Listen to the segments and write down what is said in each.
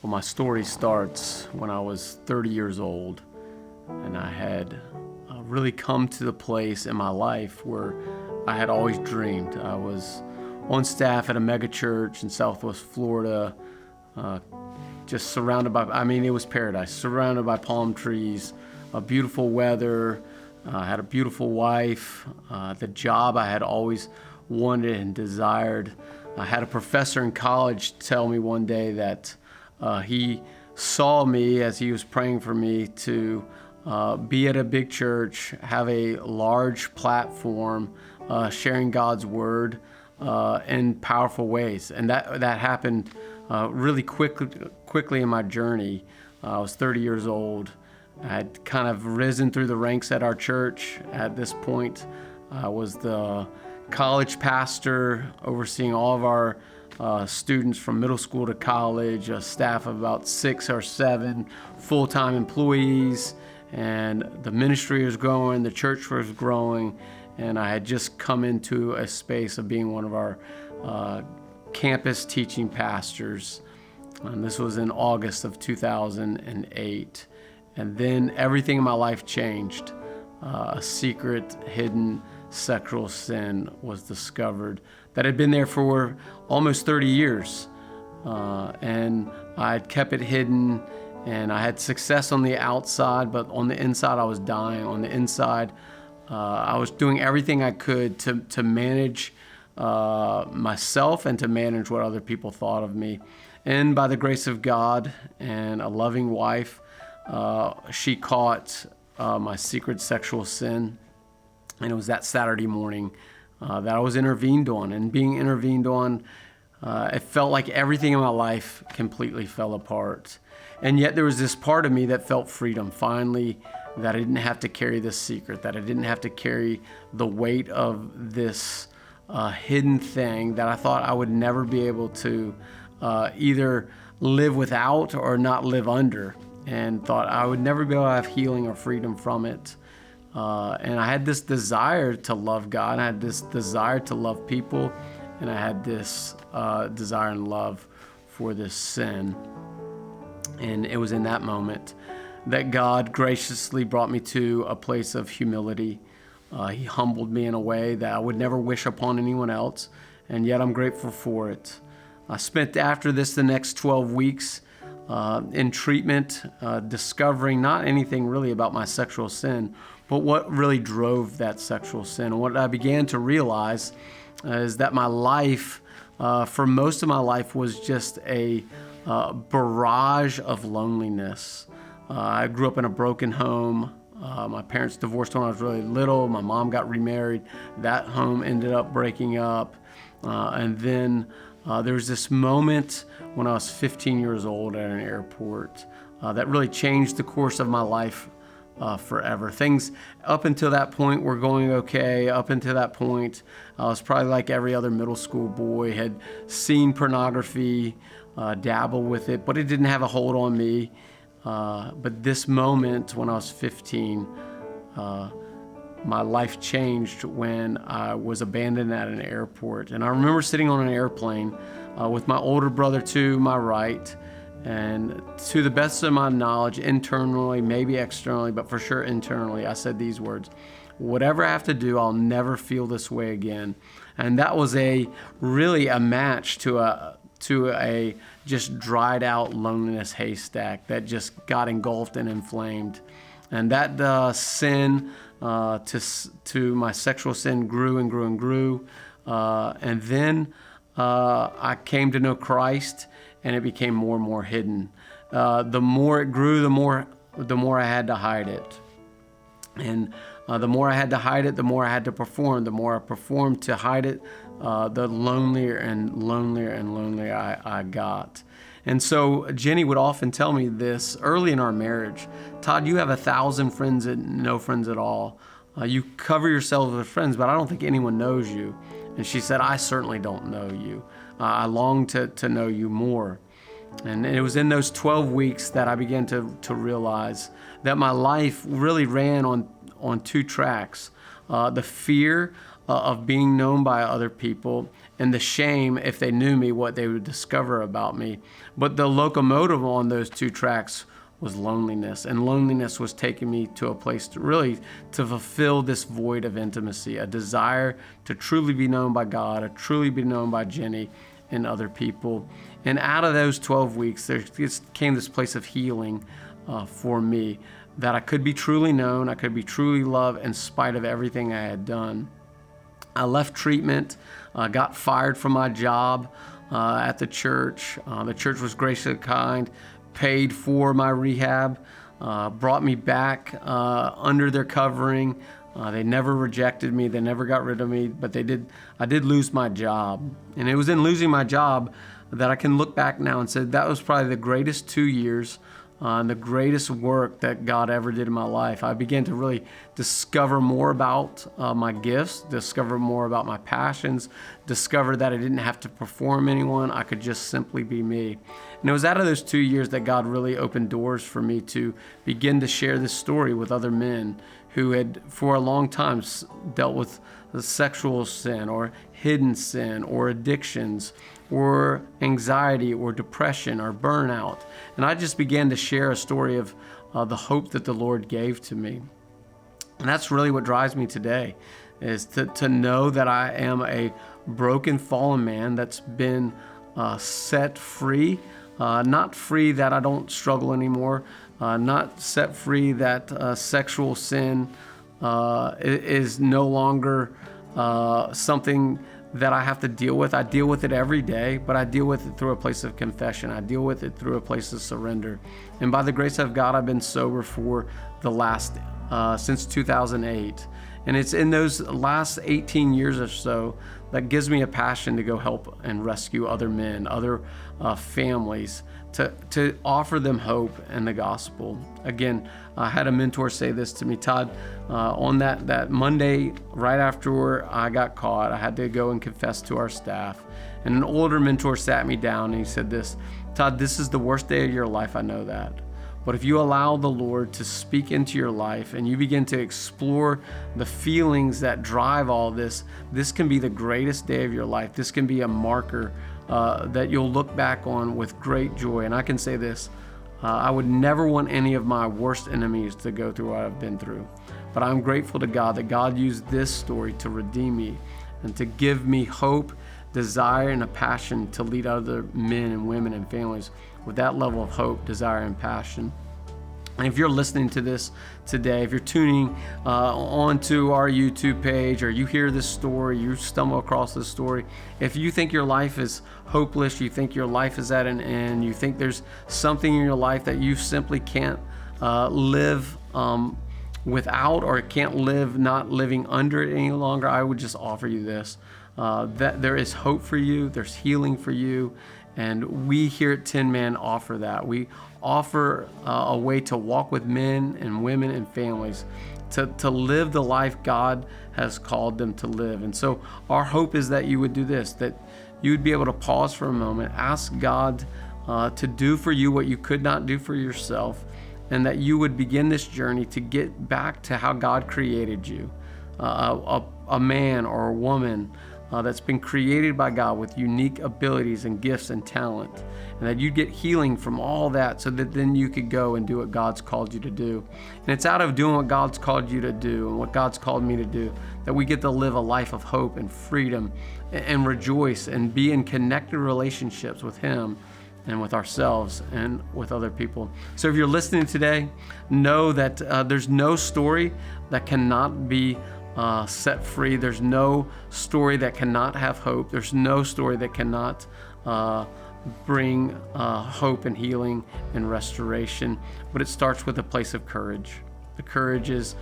Well, my story starts when I was 30 years old, and I had really come to the place in my life where I had always dreamed. I was on staff at a mega church in Southwest Florida, just surrounded by, it was paradise, surrounded by palm trees, beautiful weather. I had a beautiful wife, the job I had always wanted and desired. I had a professor in college tell me one day that he saw me as he was praying for me to be at a big church, have a large platform, sharing God's word in powerful ways. And that happened really quickly in my journey. I was 30 years old. I had kind of risen through the ranks at our church at this point. I was the college pastor overseeing all of our students from middle school to college, a staff of about 6 or 7 full-time employees, and the ministry was growing, the church was growing, and I had just come into a space of being one of our campus teaching pastors. And this was in August of 2008. And then everything in my life changed. A secret, hidden sexual sin was discovered that had been there for almost 30 years. And I had kept it hidden, and I had success on the outside, but on the inside I was dying. On the inside, I was doing everything I could to manage myself and to manage what other people thought of me. And by the grace of God and a loving wife, she caught my secret sexual sin. And it was that Saturday morning that I was intervened on. And being intervened on, it felt like everything in my life completely fell apart. And yet there was this part of me that felt freedom, finally, that I didn't have to carry this secret, that I didn't have to carry the weight of this hidden thing that I thought I would never be able to either live without or not live under, and thought I would never be able to have healing or freedom from it. And I had this desire to love God, I had this desire to love people, and I had this desire and love for this sin. And it was in that moment that God graciously brought me to a place of humility. He humbled me in a way that I would never wish upon anyone else, and yet I'm grateful for it. I spent after this the next 12 weeks in treatment, discovering not anything really about my sexual sin, but what really drove that sexual sin. And what I began to realize is that my life, for most of my life, was just a barrage of loneliness. I grew up in a broken home. My parents divorced when I was really little. My mom got remarried. That home ended up breaking up. And then there was this moment when I was 15 years old at an airport that really changed the course of my life forever. Things up until that point were going okay. Up until that point, I was probably like every other middle school boy, had seen pornography, dabble with it, but it didn't have a hold on me. But this moment when I was 15, my life changed when I was abandoned at an airport. And I remember sitting on an airplane with my older brother to my right, and to the best of my knowledge, internally, maybe externally, but for sure internally, I said these words: whatever I have to do, I'll never feel this way again. And that was really a match to a just dried out loneliness haystack that just got engulfed and inflamed. And that sin to my sexual sin grew and grew and grew. And then I came to know Christ, and it became more and more hidden. The more it grew, the more I had to hide it. And the more I had to hide it, the more I had to perform. The more I performed to hide it, the lonelier and lonelier and lonelier I got. And so Jenny would often tell me this early in our marriage: Todd, you have 1,000 friends and no friends at all. You cover yourself with friends, but I don't think anyone knows you. And she said, I certainly don't know you. I long to know you more. And it was in those 12 weeks that I began to realize that my life really ran on 2 tracks. The fear of being known by other people, and the shame, if they knew me, what they would discover about me. But the locomotive on those two tracks was loneliness, and loneliness was taking me to a place to fulfill this void of intimacy, a desire to truly be known by God, to truly be known by Jenny and other people. And out of those 12 weeks, there came this place of healing for me, that I could be truly known, I could be truly loved in spite of everything I had done. I left treatment, got fired from my job at the church. The church was graciously kind, paid for my rehab, brought me back under their covering. They never rejected me, they never got rid of me, but I did lose my job. And it was in losing my job that I can look back now and say that was probably the greatest 2 years and the greatest work that God ever did in my life. I began to really discover more about my gifts, discover more about my passions, discover that I didn't have to perform anyone. I could just simply be me. And it was out of those 2 years that God really opened doors for me to begin to share this story with other men who had for a long time dealt with the sexual sin or hidden sin or addictions or anxiety or depression or burnout. And I just began to share a story of the hope that the Lord gave to me. And that's really what drives me today, is to know that I am a broken, fallen man that's been set free, not free that I don't struggle anymore, not set free that sexual sin is no longer something that I have to deal with. I deal with it every day, but I deal with it through a place of confession. I deal with it through a place of surrender. And by the grace of God, I've been sober for the last, since 2008. And it's in those last 18 years or so that gives me a passion to go help and rescue other men, other families, to offer them hope and the gospel. Again, I had a mentor say this to me, Todd, on that Monday right after I got caught, I had to go and confess to our staff. And an older mentor sat me down and he said this, Todd, this is the worst day of your life, I know that. But if you allow the Lord to speak into your life and you begin to explore the feelings that drive all this can be the greatest day of your life. This can be a marker that you'll look back on with great joy. And I can say this, I would never want any of my worst enemies to go through what I've been through. But I'm grateful to God that God used this story to redeem me and to give me hope, desire, and a passion to lead other men and women and families with that level of hope, desire, and passion. And if you're listening to this today, if you're tuning onto our YouTube page, or you hear this story, you stumble across this story, if you think your life is hopeless, you think your life is at an end, you think there's something in your life that you simply can't live without, or can't live not living under it any longer, I would just offer you this, that there is hope for you, there's healing for you. And we here at 10 Man offer that. We offer a way to walk with men and women and families to live the life God has called them to live. And so our hope is that you would do this, that you would be able to pause for a moment, ask God to do for you what you could not do for yourself, and that you would begin this journey to get back to how God created you, a man or a woman that's been created by God with unique abilities and gifts and talent, and that you'd get healing from all that so that then you could go and do what God's called you to do. And it's out of doing what God's called you to do and what God's called me to do that we get to live a life of hope and freedom and rejoice and be in connected relationships with Him and with ourselves and with other people. So if you're listening today, know that there's no story that cannot be set free. There's no story that cannot have hope. There's no story that cannot bring hope and healing and restoration. But it starts with a place of courage. The courage is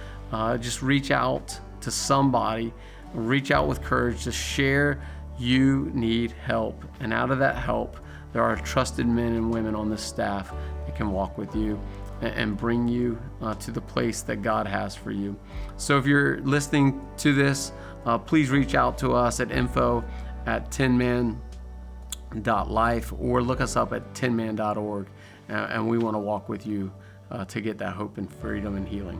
just reach out to somebody, reach out with courage to share you need help. And out of that help, there are trusted men and women on this staff that can walk with you and bring you to the place that God has for you. So if you're listening to this, please reach out to us at info@10man.life or look us up at 10man.org, and we want to walk with you to get that hope and freedom and healing.